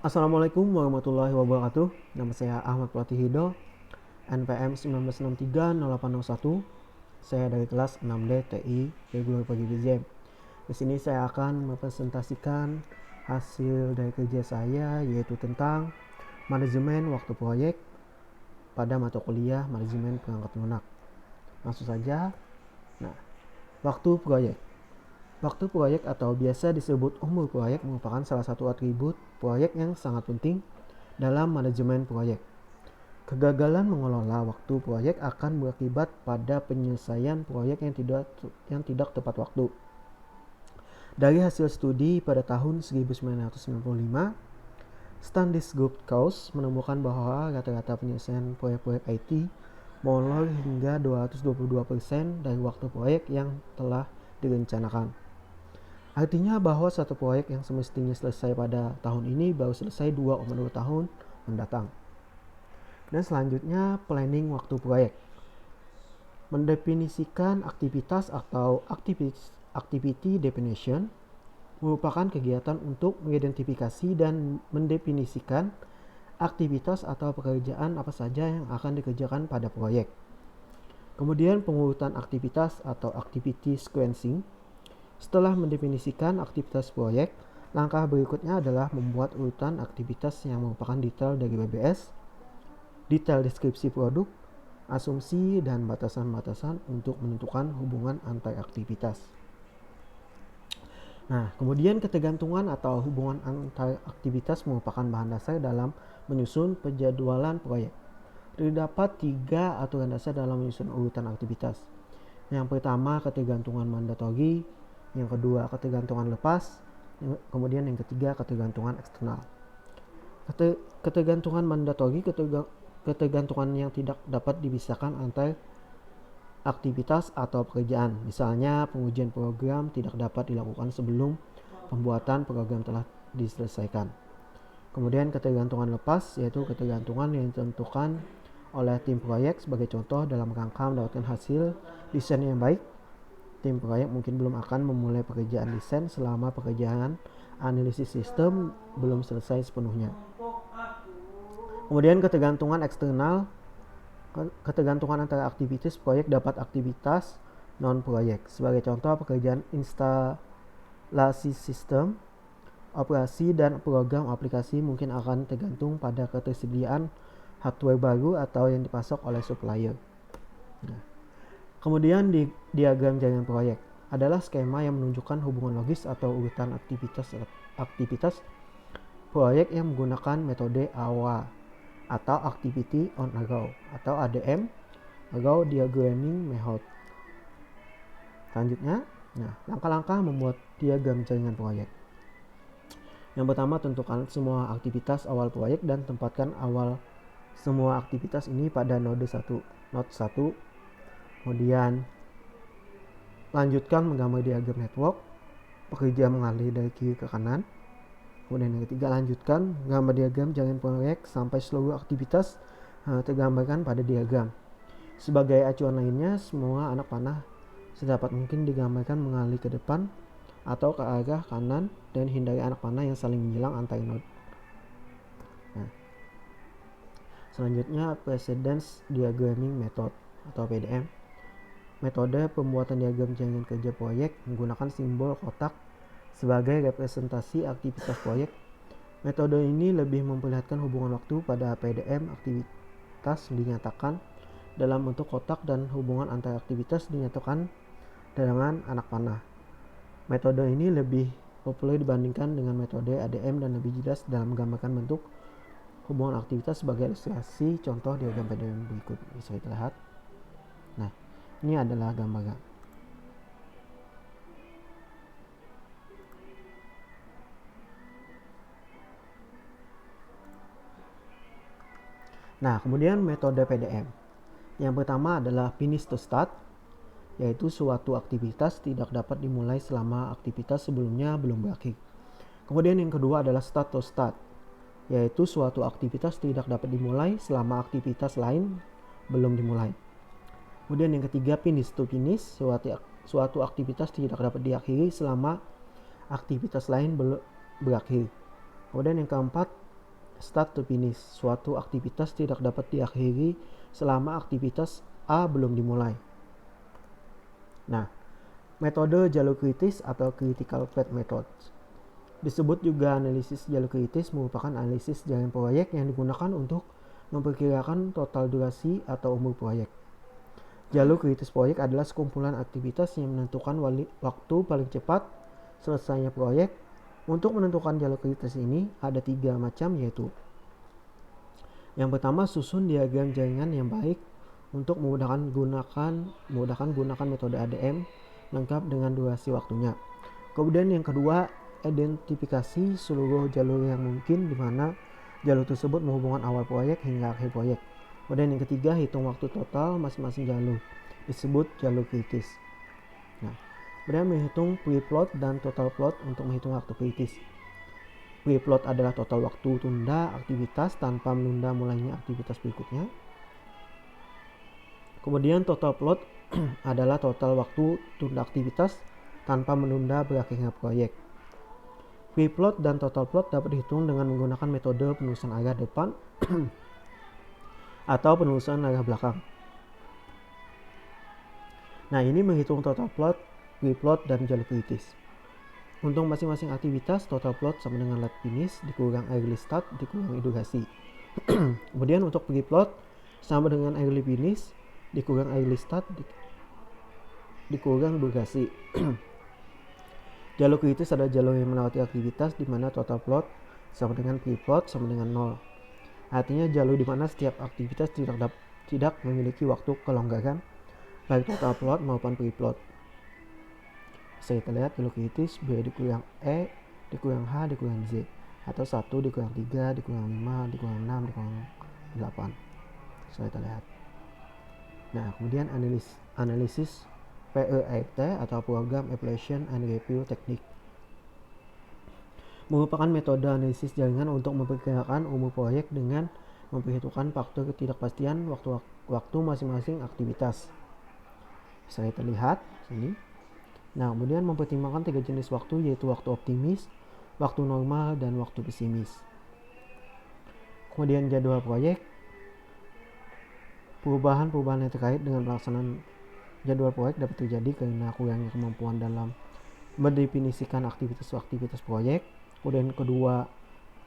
Assalamualaikum warahmatullahi wabarakatuh. Nama saya Ahmad Pratihido, NPM 19630801. Saya dari kelas 6D TI Regular Pagi BZM. Di sini saya akan mempresentasikan hasil dari kerja saya, yaitu tentang manajemen waktu proyek pada mata kuliah manajemen perangkat lunak. Langsung saja. Nah, waktu proyek. Waktu proyek atau biasa disebut umur proyek merupakan salah satu atribut proyek yang sangat penting dalam manajemen proyek. Kegagalan mengelola waktu proyek akan berakibat pada penyelesaian proyek yang tidak tepat waktu. Dari hasil studi pada tahun 1995, Standish Group Cost menemukan bahwa rata-rata penyelesaian proyek-proyek IT molor hingga 222% dari waktu proyek yang telah direncanakan. Artinya bahwa satu proyek yang semestinya selesai pada tahun ini baru selesai 2,2 tahun mendatang. Dan selanjutnya planning waktu proyek. Mendefinisikan aktivitas atau activity definition merupakan kegiatan untuk mengidentifikasi dan mendefinisikan aktivitas atau pekerjaan apa saja yang akan dikerjakan pada proyek. Kemudian pengurutan aktivitas atau activity sequencing. Setelah mendefinisikan aktivitas proyek, langkah berikutnya adalah membuat urutan aktivitas yang merupakan detail dari BBS, detail deskripsi produk, asumsi, dan batasan-batasan untuk menentukan hubungan antar aktivitas. Nah, kemudian ketergantungan atau hubungan antar aktivitas merupakan bahan dasar dalam menyusun penjadwalan proyek. Terdapat 3 aturan dasar dalam menyusun urutan aktivitas. Yang pertama, ketergantungan mandatori. Yang kedua, ketergantungan lepas. Kemudian yang ketiga, ketergantungan eksternal. Ketergantungan mandatori, ketergantungan yang tidak dapat dipisahkan antar aktivitas atau pekerjaan. Misalnya, pengujian program tidak dapat dilakukan sebelum pembuatan program telah diselesaikan. Kemudian ketergantungan lepas, yaitu ketergantungan yang ditentukan oleh tim proyek. Sebagai contoh, dalam rangka mendapatkan hasil desain yang baik, tim proyek mungkin belum akan memulai pekerjaan desain selama pekerjaan analisis sistem belum selesai sepenuhnya. Kemudian ketergantungan eksternal, ketergantungan antara aktivitas proyek dapat aktivitas non-proyek. Sebagai contoh, pekerjaan instalasi sistem, operasi, dan program aplikasi mungkin akan tergantung pada ketersediaan hardware baru atau yang dipasok oleh supplier. Kemudian di diagram jaringan proyek adalah skema yang menunjukkan hubungan logis atau urutan aktivitas proyek yang menggunakan metode AOA atau Activity on a Row atau ADM, Row Diagramming Method. Selanjutnya, langkah-langkah membuat diagram jaringan proyek. Yang pertama, tentukan semua aktivitas awal proyek dan tempatkan awal semua aktivitas ini pada node 1. Kemudian lanjutkan menggambar diagram network, pekerja mengalir dari kiri ke kanan. Kemudian yang ketiga, lanjutkan menggambar diagram jaringan proyek sampai seluruh aktivitas tergambarkan pada diagram. Sebagai acuan lainnya, semua anak panah sedapat mungkin digambarkan mengalir ke depan atau ke arah kanan dan hindari anak panah yang saling menjelang antar node. Selanjutnya, Precedence Diagramming Method atau PDM. Metode pembuatan diagram jaringan kerja proyek menggunakan simbol kotak sebagai representasi aktivitas proyek. Metode ini lebih memperlihatkan hubungan waktu pada PDM. Aktivitas dinyatakan dalam bentuk kotak dan hubungan antar aktivitas dinyatakan dengan anak panah. Metode ini lebih populer dibandingkan dengan metode ADM dan lebih jelas dalam menggambarkan bentuk hubungan aktivitas sebagai ilustrasi contoh diagram PDM berikut bisa kita lihat. Nah, ini adalah gambaran. Nah, kemudian metode PDM. Yang pertama adalah finish to start, yaitu suatu aktivitas tidak dapat dimulai selama aktivitas sebelumnya belum berakhir. Kemudian yang kedua adalah start to start, yaitu suatu aktivitas tidak dapat dimulai selama aktivitas lain belum dimulai. Kemudian yang ketiga, finish to finish, suatu aktivitas tidak dapat diakhiri selama aktivitas lain belum berakhir. Kemudian yang keempat, start to finish. Suatu aktivitas tidak dapat diakhiri selama aktivitas A belum dimulai. Nah, metode jalur kritis atau critical path method disebut juga analisis jalur kritis, merupakan analisis jalan proyek yang digunakan untuk memperkirakan total durasi atau umur proyek. Jalur kritis proyek adalah sekumpulan aktivitas yang menentukan waktu paling cepat selesainya proyek. Untuk menentukan jalur kritis ini ada 3 macam, yaitu yang pertama, susun diagram jaringan yang baik untuk memudahkan gunakan metode ADM lengkap dengan durasi waktunya. Kemudian yang kedua, identifikasi seluruh jalur yang mungkin di mana jalur tersebut menghubungkan awal proyek hingga akhir proyek. Kemudian yang ketiga, hitung waktu total masing-masing jalur, disebut jalur kritis. Nah, kemudian menghitung pre-plot dan total plot untuk menghitung waktu kritis. Pre-plot adalah total waktu tunda aktivitas tanpa menunda mulainya aktivitas berikutnya. Kemudian total plot adalah total waktu tunda aktivitas tanpa menunda berakhirnya proyek. Pre-plot dan total plot dapat dihitung dengan menggunakan metode penulisan arah depan atau penelusuran arah belakang. Nah, ini menghitung total plot, pre-plot, dan jalur kritis. Untuk masing-masing aktivitas, total plot sama dengan late finish dikurang early start dikurangi durasi. Kemudian untuk pre-plot sama dengan early finish dikurang early start dikurang durasi. Jalur kritis adalah jalur yang melewati aktivitas di mana total plot sama dengan pre-plot sama dengan 0. Artinya jalur di mana setiap aktivitas tidak memiliki waktu kelonggaran baik total plot maupun pre-plot. Bisa kita lihat jalur kritis B dikurang E dikurang H dikurang Z, atau 1 dikurang 3 dikurang 5 dikurang 6 dikurang 8. Bisa kita lihat. Nah, kemudian analisis PERT atau Program Evaluation and Review Technique merupakan metode analisis jaringan untuk memperkirakan umur proyek dengan memperhitungkan faktor ketidakpastian waktu masing-masing aktivitas. Bisa kita lihat sini. Nah, kemudian mempertimbangkan 3 jenis waktu, yaitu waktu optimis, waktu normal, dan waktu pesimis. Kemudian jadwal proyek. Perubahan-perubahan yang terkait dengan pelaksanaan jadwal proyek dapat terjadi karena kurangnya kemampuan dalam mendefinisikan aktivitas proyek. Kemudian kedua,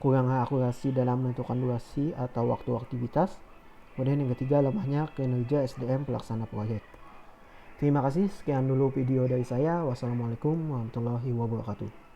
kurangnya akurasi dalam menentukan durasi atau waktu aktivitas. Kemudian yang ketiga, lemahnya kinerja SDM pelaksana proyek. Terima kasih, sekian dulu video dari saya. Wassalamualaikum warahmatullahi wabarakatuh.